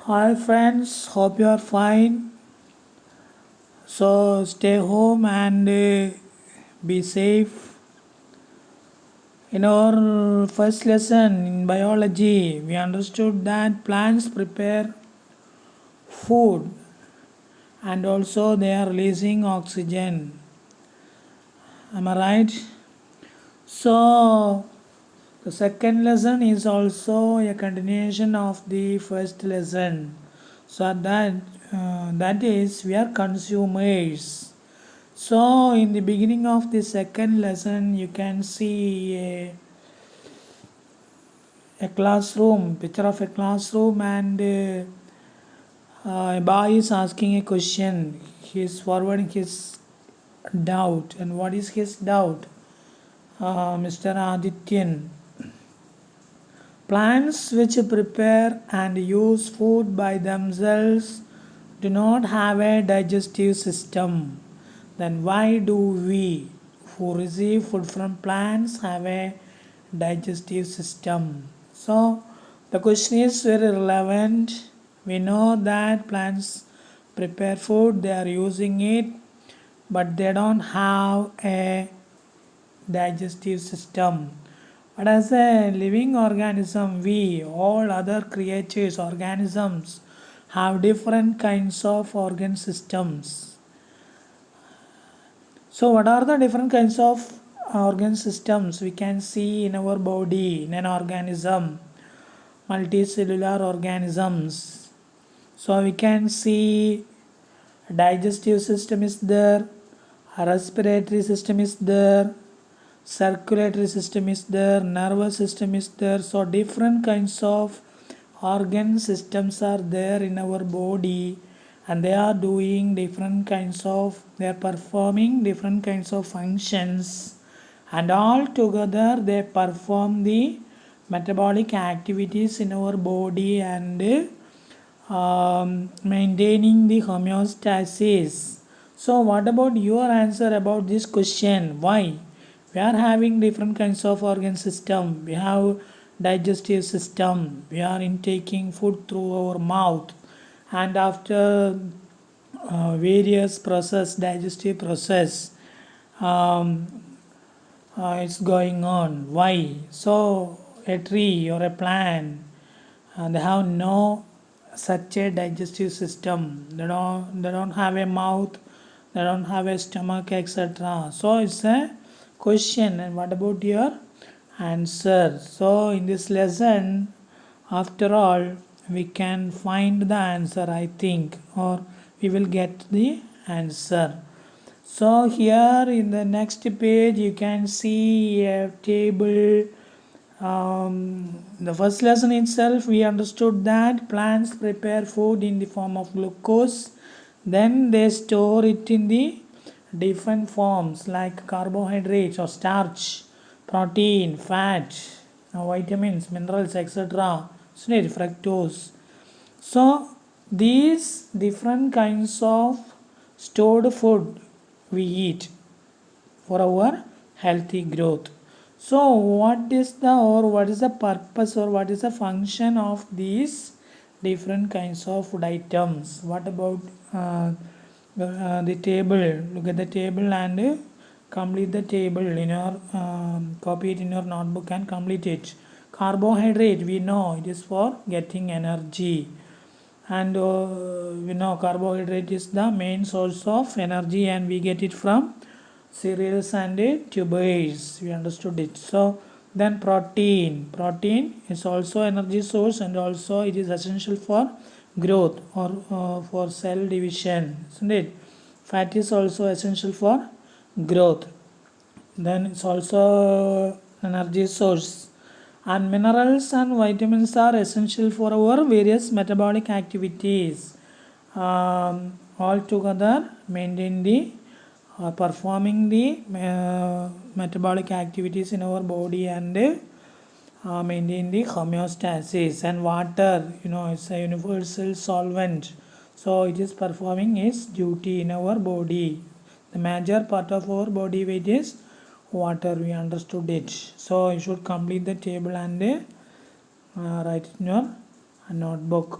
Hi friends, hope you are fine. So stay home and be safe. In our first lesson in biology, we understood that plants prepare food and also they are releasing oxygen. Am I right? So the second lesson is also a continuation of the first lesson. So that is we are consumers. So in the beginning of the second lesson, you can see a classroom, picture of a classroom, and a boy is asking a question. He is forwarding his doubt, and what is his doubt? Mr. Adityan. Plants which prepare and use food by themselves do not have a digestive system. Then why do we who receive food from plants have a digestive system? So the question is very relevant. We know that plants prepare food, they are using it, but they don't have a digestive system. But as a living organism, we, all other creatures, organisms, have different kinds of organ systems. So, what are the different kinds of organ systems we can see in our body, in an organism, multicellular organisms? So, we can see digestive system is there, respiratory system is there, circulatory system is there, nervous system is there. So different kinds of organ systems are there in our body, and they are doing different kinds of, they are performing different kinds of functions, and all together they perform the metabolic activities in our body and maintaining the homeostasis. So what about your answer about this question? Why we are having different kinds of organ system? We have digestive system, we are intaking food through our mouth, and after various process, digestive process, um, it's going on. Why? So a tree or a plant, they have no such a digestive system. They don't have a mouth, they don't have a stomach, etc. So it's a question. And what about your answer? So in this lesson, after all, we can find the answer, I think, or we will get the answer. So here in the next page you can see a table. The first lesson itself we understood that plants prepare food in the form of glucose, then they store it in the different forms like carbohydrates or starch, protein, fat, vitamins, minerals, etc. Fructose. So these different kinds of stored food we eat for our healthy growth. So what is the purpose or what is the function of these different kinds of food items? What about the table? Look at the table and complete the table in your copy it in your notebook and complete it. Carbohydrate, we know it is for getting energy, and we know carbohydrate is the main source of energy, and we get it from cereals and tubers. We understood it. So then protein is also energy source, and also it is essential for growth or for cell division, isn't it? Fat is also essential for growth, then it's also energy source, and minerals and vitamins are essential for our various metabolic activities, all together maintain the performing the metabolic activities in our body and maintain the homeostasis. And water, it's a universal solvent, so it is performing its duty in our body. The major part of our body weight is water, we understood it. So you should complete the table and write it in your notebook.